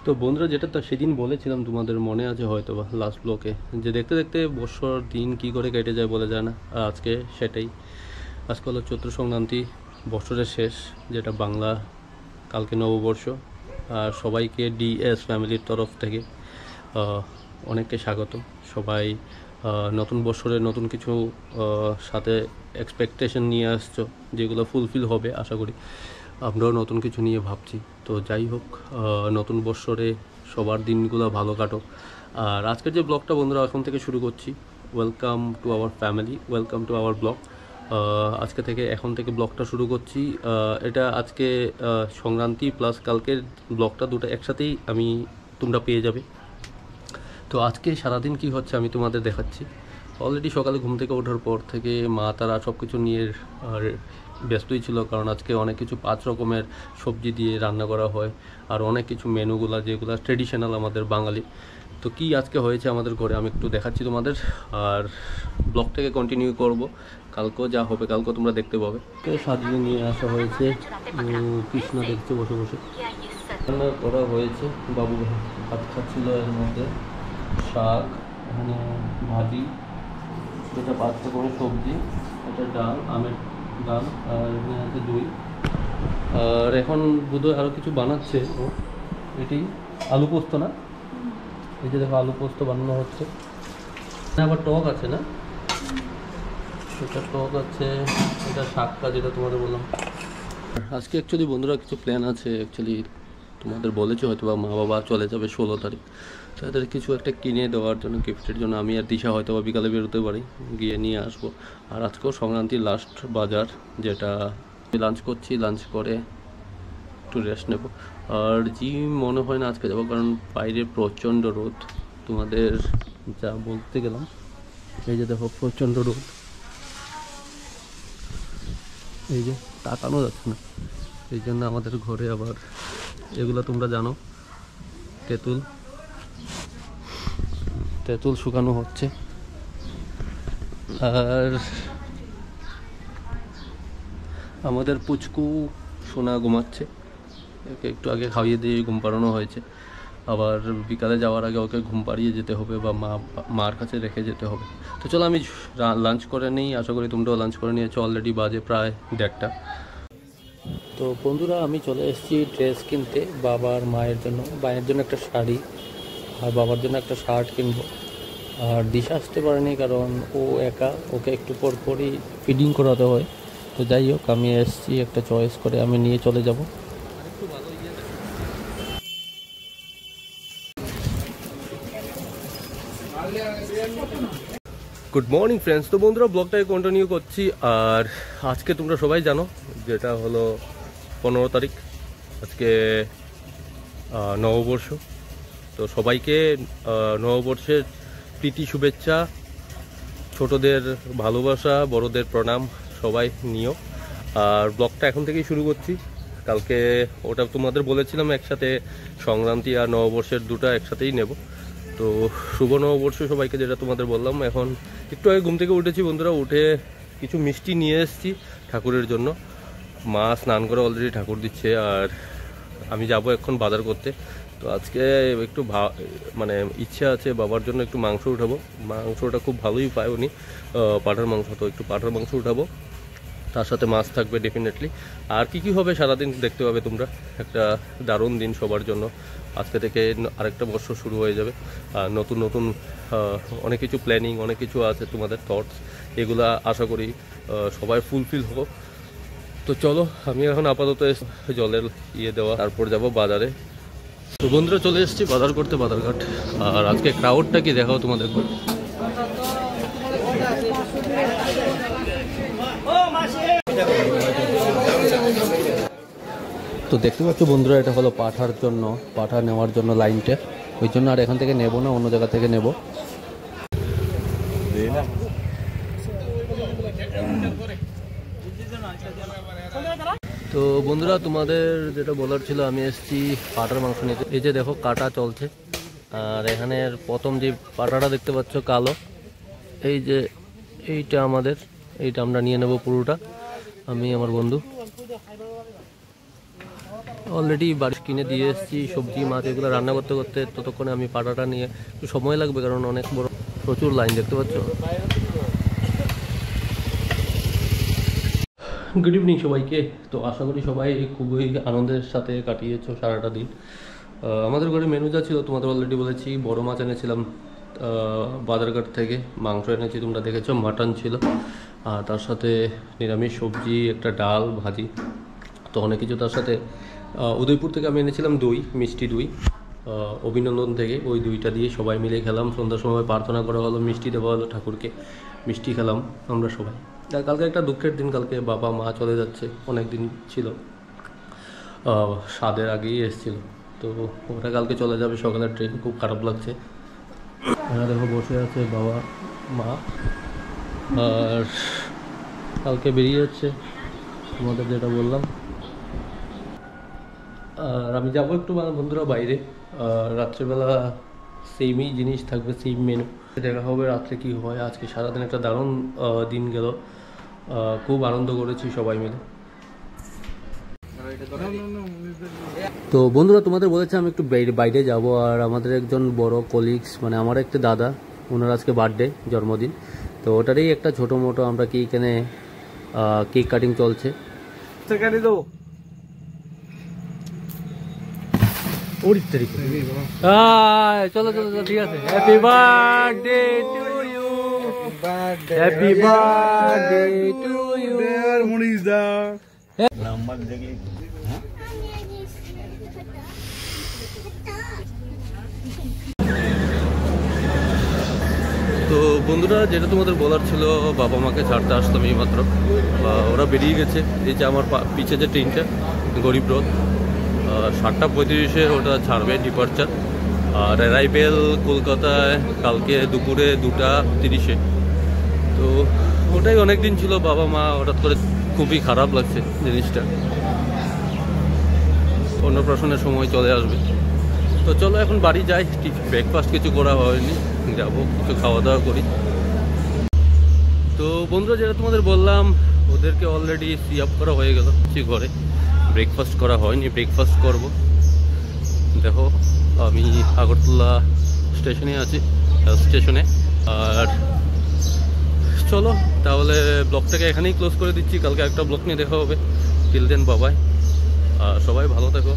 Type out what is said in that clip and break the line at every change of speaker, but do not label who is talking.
তো বন্ধুরা, যেটা তো সেদিন বলেছিলাম তোমাদের মনে আছে হয়তো বা লাস্ট ব্লকে, যে দেখতে দেখতে বছর দিন কি করে কেটে যায় বলে যায় না। আর আজকে সেটাই। আজকে হলো চৈত্র সংক্রান্তি, বছরের শেষ, যেটা বাংলা, কালকে নববর্ষ। আর সবাইকে ডিএস ফ্যামিলির তরফ থেকে অনেককে স্বাগত। সবাই নতুন বছরে নতুন কিছু সাথে এক্সপেকটেশন নিয়ে আসছো, যেগুলো ফুলফিল হবে আশা করি। আমরাও নতুন কিছু নিয়ে ভাবছি। তো যাই হোক, নতুন বছরে সবার দিনগুলো ভালো কাটো। আর আজকের যে ব্লগটা বন্ধুরা এখন থেকে শুরু করছি, welcome to our family, welcome to our blog. আজকে থেকে এখন থেকে ব্লগটা শুরু করছি। এটা আজকে সংক্রান্তি প্লাস কালকের ব্লগটা দুটো একসাথেই তোমরা পেয়ে যাবে। তো আজকে সারাদিন কি হচ্ছে আমি তোমাদের দেখাচ্ছি। অলরেডি সকালে ঘুম থেকে ওঠার পর থেকে মা তারা সব কিছু নিয়ে ব্যস্তই ছিল, কারণ আজকে অনেক কিছু 5 রকমের সবজি দিয়ে রান্না করা হয়। আর অনেক কিছু মেনুগুলা যেগুলো ট্রেডিশনাল আমাদের বাঙালি। তো কি আজকে হয়েছে আমাদের ঘরে আমি একটু দেখাচ্ছি তোমাদের। আর ব্লগটাকে কন্টিনিউ করব, কালকেও যা হবে কালকেও তোমরা দেখতে পাবে। সাজিয়ে নিয়ে আসা হয়েছে, কৃষ্ণ দেখছে বসে বসে রান্না করা হয়েছে। বাবু ভাত খাচ্ছিল, এর মধ্যে শাক, এখানে ভাজি, এটা 5 রকমের সবজি, এটা ডাল, আমের ডাল, আর এখানে আছে দই। আর এখন বোধহয় আরও কিছু বানাচ্ছে ও, এটি আলু পোস্ত না? এই যে দেখো আলু পোস্ত বানানো হচ্ছে। আবার টক আছে না? এটা টক আছে, এটা শাকটা যেটা তোমাদের বললাম। আজকে অ্যাকচুয়ালি বন্ধুরা কিছু প্ল্যান আছে। অ্যাকচুয়ালি তোমাদের বলেছি হয়তো বা মা বাবা চলে যাবে 16 তারিখ, তাদের কিছু একটা কিনে দেওয়ার জন্য, গিফটের জন্য। আমি আর দিশা হয়তো বা বিকালে বেরোতে পারি, গিয়ে নিয়ে আসবো। আর আজকেও সংক্রান্তির লাস্ট বাজার, যেটা লাঞ্চ করছি, লাঞ্চ করে একটু রেস্ট নেব। আর জিম মনে হয় না আজকে যাবো, কারণ বাইরে প্রচণ্ড রোদ। তোমাদের যা বলতে গেলাম, এই যে দেখো প্রচণ্ড রোদ, এই যে তাকানো যাচ্ছে না। এই জন্য আমাদের ঘরে আবার এগুলো তোমরা জানো, তেঁতুল শুকানো হচ্ছে। আর আমাদের পুচকু সোনা ঘুমাচ্ছে, ওকে একটু আগে খাইয়ে দিয়ে ঘুম পাড়ানো হয়েছে। আবার বিকালে যাওয়ার আগে ওকে ঘুম পাড়িয়ে যেতে হবে, বা মার কাছে রেখে যেতে হবে। তো চলো আমি লাঞ্চ করে নিই, আশা করি তোমরাও লাঞ্চ করে নিয়েছো। অলরেডি বাজে প্রায় 1:30। তো বন্ধুরা, আমি চলে এসেছি ড্রেস কিনতে বাবার মায়ের জন্য। মায়ের জন্য একটা শাড়ি আর বাবার জন্য একটা শার্ট কিনবো। আর দিশা আসতে পারেনি, কারণ ও একা, ওকে একটু পর পরই ফিডিং করাতে হয়। তো যাই হোক, আমি এসেছি একটা চয়েস করে, আমি নিয়ে চলে যাব। Good morning friends. তো বন্ধুরা, ব্লগটাকে কন্টিনিউ করছি। আর আজকে তোমরা সবাই জানো, যেটা হলো 15 তারিখ, আজকে নববর্ষ। তো সবাইকে নববর্ষের প্রীতি শুভেচ্ছা, ছোটদের ভালোবাসা, বড়দের প্রণাম, সবাই নিও। আর ব্লগটা এখন থেকেই শুরু করছি। কালকে ওটা তোমাদের বলেছিলাম একসাথে সংক্রান্তি আর নববর্ষের দুটো একসাথেই নেব। তো শুভ নববর্ষ সবাইকে, যেটা তোমাদের বললাম। এখন একটু আগে ঘুম থেকে উঠেছি বন্ধুরা, উঠে কিছু মিষ্টি নিয়ে এসেছি ঠাকুরের জন্য। মা স্নান করে অলরেডি ঠাকুর দিচ্ছে, আর আমি যাব এখন বাজার করতে। তো আজকে একটু মানে ইচ্ছা আছে বাবার জন্য একটু মাংস উঠাবো। মাংসটা খুব ভালোই পায় উনি, পাঁঠার মাংস। তো একটু পাঁঠার মাংস উঠাবো, তার সাথে মাছ থাকবে ডেফিনেটলি। আর কি হবে সারাদিন দেখতে পাবে তোমরা। একটা দারুণ দিন সবার জন্য। আজকে থেকে আরেকটা বছর শুরু হয়ে যাবে। নতুন নতুন অনেক কিছু প্ল্যানিং, অনেক কিছু আছে তোমাদের থটস, এগুলা আশা করি সবাই ফুলফিল হোক। তো চলো, আমি এখন আপাতত জলের দেওয়া, তারপর যাব বাজারে। তো বন্ধুরা, চলে এসেছি বাজার করতে, বাজারঘাট। আর আজকে ক্রাউডটা কি দেখাও তোমাদের। তো দেখতে পাচ্ছ বন্ধুরা, এটা হলো পাঠার জন্য, পাঠা নেওয়ার জন্য লাইনটা। ওই জন্য আর এখান থেকে নেব না, অন্য জায়গা থেকে নেব। তো বন্ধুরা, তোমাদের যেটা বলার ছিল, আমি এসেছি পাঠার মাংস নিতে। এই যে দেখো কাটা চলছে। আর এখানের প্রথম যে পাঠাটা দেখতে পাচ্ছ কালো, এই যে এইটা আমাদের, এইটা আমরা নিয়ে নেব পুরোটা, আমি আমার বন্ধু। অলরেডি বাড়ি কিনে দিয়ে এসেছি, সবজি মাছ এগুলো রান্না করতে করতে ততক্ষণে আমি পাটাটা নিয়ে একটু সময় লাগবে, কারণ অনেক বড় প্রচুর লাইন দেখতে পাচ্ছ। গুড ইভিনিং সবাইকে। তো আশা করি সবাই খুবই আনন্দের সাথে কাটিয়েছো সারাটা দিন। আমাদের ঘরে মেনু যা ছিল তোমাদের অলরেডি বলেছি, বড় মাছ এনেছিলাম বাজারঘাট থেকে, মাংস এনেছি তোমরা দেখেছো, মাটন ছিল, আর তার সাথে নিরামিষ সবজি, একটা ডাল, ভাজি, তো অনেক কিছু। তার সাথে উদয়পুর থেকে আমি এনেছিলাম দই, মিষ্টি দই, অভিনন্দন থেকে। ওই দইটা দিয়ে সবাই মিলে খেলাম। সন্ধ্যার সময় প্রার্থনা করা হলো, মিষ্টি দেওয়া হলো ঠাকুরকে, মিষ্টি খেলাম আমরা সবাই। কালকে একটা দুঃখের দিন, কালকে বাবা মা চলে যাচ্ছে, অনেক দিন ছিল, স্বাদের আগেই এসেছিল, তো ওটা কালকে চলে যাবে, সকালের ট্রেন, খুব খারাপ লাগছে। দেখো বসে আছে বাবা মা, আর কালকে বেরিয়ে যাচ্ছে তোমাদের যেটা বললাম। আর আমি যাবো একটু বন্ধুরা বাইরে, রাত্রেবেলা সেমই জিনিস থাকবে, সেম মেনু, দেখা হবে রাত্রে কি হয়। আজকে সারাদিন একটা দারুণ দিন গেল, খুব আনন্দ করেছি সবাই মিলে। তো বন্ধুরা তোমাদের বলেছে আমি একটু বাইরে যাব, আর আমাদের একজন বড় কলিগস, মানে আমার একটা দাদা, ওনার আজকে বার্থডে, জন্মদিন, তো ওটারই একটা ছোটো মোটো আমরা কি এখানে কেক কাটিং চলছে। চলো চলো চলো, ঠিক আছে। Happy birthday to you, happy birthday to you. তো বন্ধুরা, যেটা তোমাদের বলার ছিল, বাবা মাকে ছাড়তে আসলাম এই মাত্র, ওরা বেরিয়ে গেছে। এই যে আমার পিছে যে ট্রেনটা, গরিব রথ, 7:35 ওটা ছাড়বে, ডিপার্চার। আর অ্যারাইভেল কলকাতায় কালকে দুপুরে 2:30। তো ওটাই অনেক দিন ছিল, বাবা মা হঠাৎ করে, খুবই খারাপ লাগছে জিনিসটা। অন্নপ্রাশনের সময় চলে আসবে। তো চলো এখন বাড়ি যাই, ঠিক ব্রেকফাস্ট কিছু করা হয়নি, যাবো কিছু খাওয়া দাওয়া করি। তো বন্ধুরা, যেটা তোমাদের বললাম, ওদেরকে অলরেডি সি আপ করা হয়ে গেল, ঘরে ব্রেকফাস্ট করা হয়নি, ব্রেকফাস্ট করব। দেখো আমি আগরতলা স্টেশনে আছি, স্টেশনে। আর চলো তাহলে ব্লগটাকে এখানেই ক্লোজ করে দিচ্ছি, কালকে একটা ব্লগ নিয়ে দেখা হবে। টিল দেন বাবাই, সবাই ভালো থেকো।